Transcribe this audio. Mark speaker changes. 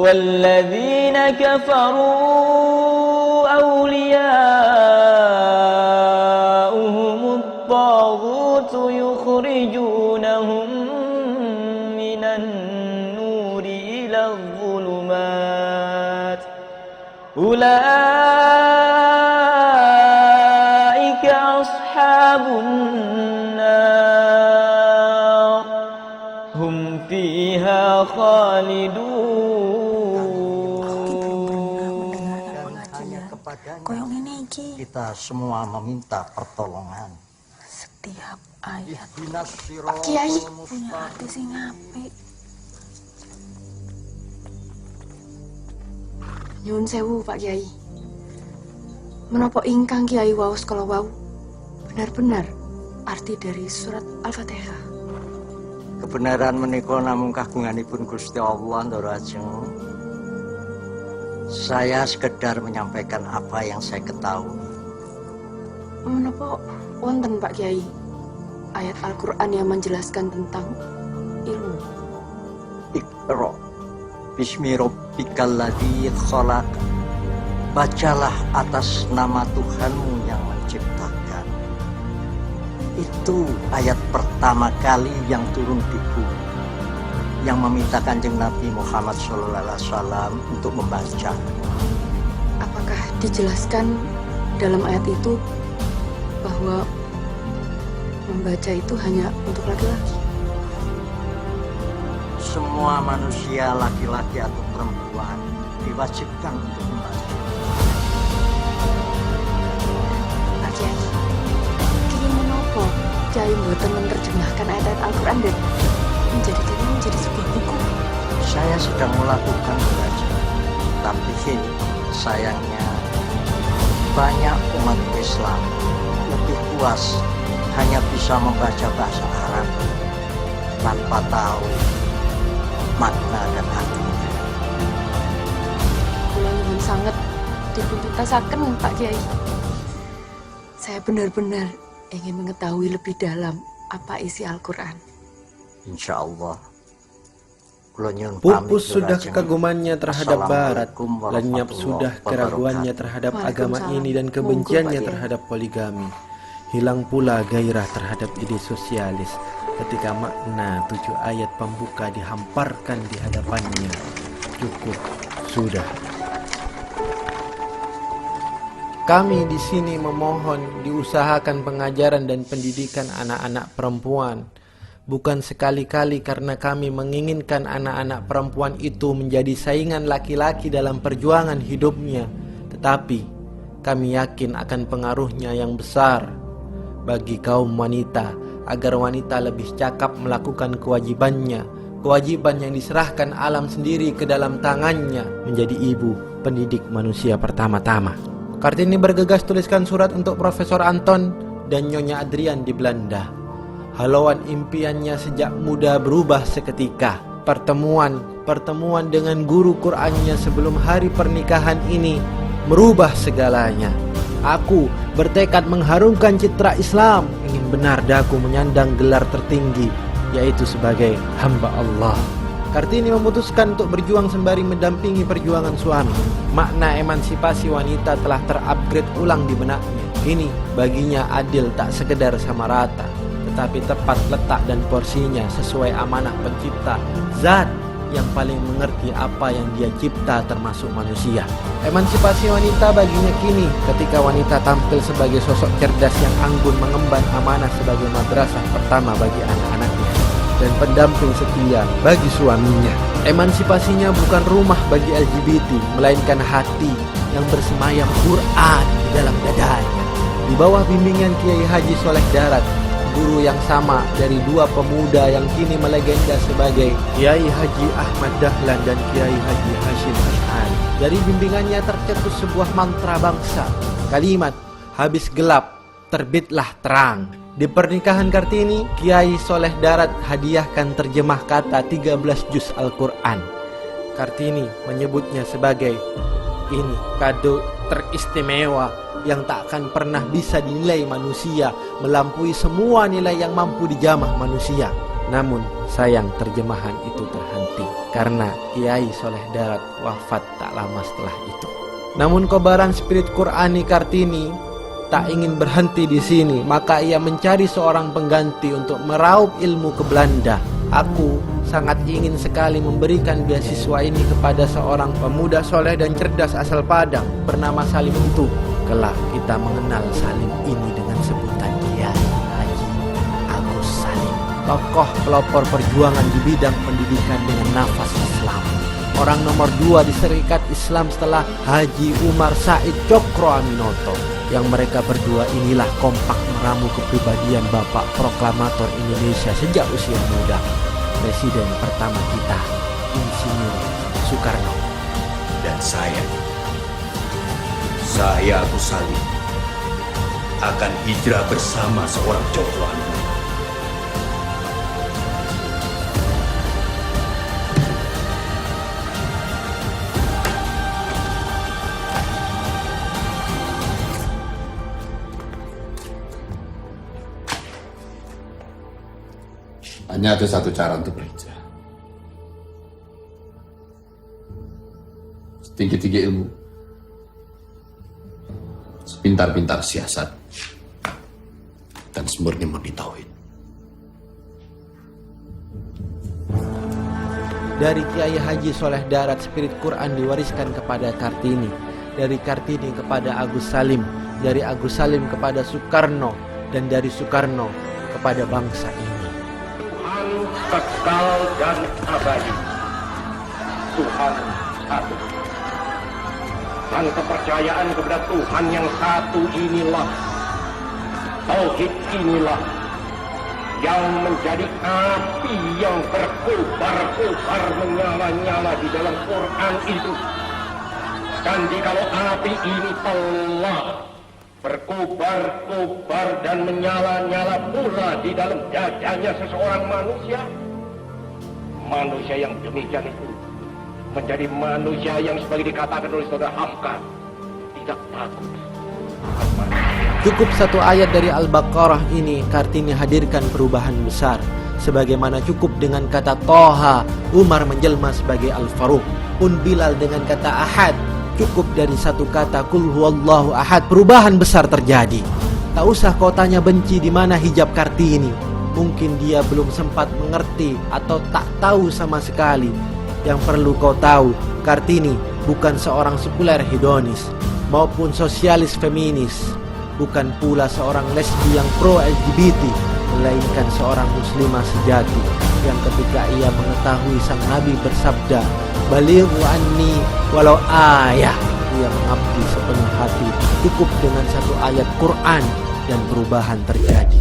Speaker 1: والذين كفروا أولياؤهم الطاغوت يخرجونهم من النور إلى الظلمات أولئك أصحاب النار هم فيها خالدون.
Speaker 2: Koyong ini iki
Speaker 3: Kita semua meminta pertolongan.
Speaker 2: setiap ayat
Speaker 3: Ihdinas
Speaker 2: Pak Kiai
Speaker 3: siratal
Speaker 2: punya hati sing apik. Nyuwun sewu Pak Kiai. Menapa ingkang Kiai waos kala wau benar-benar arti dari surat Al-Fatihah?
Speaker 3: Kebenaran menika namung kagunganipun Gusti Allah Ndoro Ajeng. Saya sekedar menyampaikan apa yang saya ketahui.
Speaker 2: Menapa wonten Pak Kiai ayat Al-Qur'an yang menjelaskan tentang ilmu?
Speaker 3: Iqra bismi rabbikal ladzi khalaq. Bacalah atas nama Tuhanmu yang menciptakan. Itu ayat pertama kali yang turun di bumi, yang meminta Kanjeng Nabi Muhammad SAW untuk membaca.
Speaker 2: Apakah dijelaskan dalam ayat itu bahwa membaca itu hanya untuk laki-laki?
Speaker 3: Semua manusia, laki-laki atau perempuan, diwajibkan untuk membaca.
Speaker 2: Pak Kiai, kini menopo Kiai mboten menerjemahkan ayat-ayat Al-Quran dan menjadikannya menjadi sebuah buku?
Speaker 3: Saya sedang melakukan belajar, tapi sayangnya banyak umat Islam lebih puas hanya bisa membaca bahasa Arab tanpa tahu makna dan artinya.
Speaker 2: Kula nyuwun sanget dipuntuntasaken Pak Kiai. Saya benar-benar ingin mengetahui lebih dalam apa isi Al-Quran.
Speaker 3: Insya Allah.
Speaker 4: Pupus sudah kekagumannya terhadap Barat, lenyap sudah keraguannya terhadap agama ini dan kebenciannya terhadap poligami. Hilang pula gairah terhadap ide sosialis ketika makna 7 ayat pembuka dihamparkan di hadapannya. Cukup, sudah. Kami di sini memohon diusahakan pengajaran dan pendidikan anak-anak perempuan. Bukan sekali-kali karena kami menginginkan anak-anak perempuan itu menjadi saingan laki-laki dalam perjuangan hidupnya, tetapi kami yakin akan pengaruhnya yang besar bagi kaum wanita, agar wanita lebih cakap melakukan kewajibannya, kewajiban yang diserahkan alam sendiri ke dalam tangannya, menjadi ibu pendidik manusia pertama-tama. Kartini bergegas tuliskan surat untuk Profesor Anton dan Nyonya Adrian di Belanda. Halauan impiannya sejak muda berubah seketika. Pertemuan dengan guru Qur'annya sebelum hari pernikahan ini merubah segalanya. Aku bertekad mengharumkan citra Islam, ingin benar daku menyandang gelar tertinggi, yaitu sebagai hamba Allah. Kartini memutuskan untuk berjuang sembari mendampingi perjuangan suami. Makna emansipasi wanita telah terupgrade ulang di benaknya. Ini baginya adil tak sekedar sama rata, tetapi tepat letak dan porsinya sesuai amanah pencipta, zat yang paling mengerti apa yang dia cipta termasuk manusia. Emansipasi wanita baginya kini ketika wanita tampil sebagai sosok cerdas yang anggun mengemban amanah sebagai madrasah pertama bagi anak-anaknya dan pendamping setia bagi suaminya. Emansipasinya bukan rumah bagi LGBT, melainkan hati yang bersemayam Quran di dalam dadanya. Di bawah bimbingan Kiai Haji Soleh Darat, guru yang sama dari dua pemuda yang kini melegenda sebagai Kiai Haji Ahmad Dahlan dan Kiai Haji Hashim Ash'ari. Dari bimbingannya tercetus sebuah mantra bangsa, kalimat habis gelap terbitlah terang. Di pernikahan Kartini, Kiai Soleh Darat hadiahkan terjemah kata 13 juz Al-Quran. Kartini menyebutnya sebagai ini kado teristimewa yang tak akan pernah bisa dinilai manusia, melampaui semua nilai yang mampu dijamah manusia. Namun sayang terjemahan itu terhenti karena Kiai Soleh Darat wafat tak lama setelah itu. Namun kobaran spirit Qurani Kartini tak ingin berhenti di sini, maka ia mencari seorang pengganti untuk meraup ilmu ke Belanda. Aku sangat ingin sekali memberikan beasiswa ini kepada seorang pemuda soleh dan cerdas asal Padang bernama Salim itu. Kelak kita mengenal Salim ini dengan sebutan Kiai Haji Agus Salim, tokoh pelopor perjuangan di bidang pendidikan dengan nafas Islam. Orang nomor 2 di Serikat Islam setelah Haji Umar Said Cokro Aminoto. Yang mereka berdua inilah kompak meramu kepribadian Bapak Proklamator Indonesia sejak usia muda, Presiden pertama kita, Insinyur Soekarno.
Speaker 5: Dan saya Agus Salim, akan hijrah bersama seorang Cokro Aminoto.
Speaker 6: Hanya ada satu cara untuk berhijrah. Setinggi-tinggi ilmu, sepintar-pintar siasat, dan semurni-murni tauhid.
Speaker 4: Dari Kiai Haji Soleh Darat, spirit Quran diwariskan kepada Kartini, dari Kartini kepada Agus Salim, dari Agus Salim kepada Soekarno, dan dari Soekarno kepada bangsa ini.
Speaker 7: Kekal dan abadi, Tuhan satu, dan kepercayaan kepada Tuhan yang satu inilah, tauhid inilah yang menjadi api yang berkobar-kobar menyala-nyala di dalam Quran itu. Dan jikalau api ini telah berkobar-kobar dan menyala-nyala pula di dalam dadanya seseorang manusia, manusia yang demikian itu menjadi manusia yang sebagai dikatakan oleh saudara Hamka, tidak takut.
Speaker 4: Cukup satu ayat dari Al-Baqarah ini, Kartini hadirkan perubahan besar. Sebagaimana cukup dengan kata Toha, Umar menjelma sebagai Al-Faruq. Pun Bilal dengan kata Ahad, cukup dari satu kata Qul huwallahu ahad, perubahan besar terjadi. Tak usah kau tanya benci di mana hijab Kartini. Mungkin dia belum sempat mengerti atau tak tahu sama sekali. Yang perlu kau tahu, Kartini bukan seorang sekuler hedonis maupun sosialis feminis, bukan pula seorang lesbi yang pro LGBT, melainkan seorang muslimah sejati yang ketika ia mengetahui sang Nabi bersabda, "Balighu anni walau ayah," ia mengabdi sepenuh hati. Cukup dengan satu ayat Quran dan perubahan terjadi.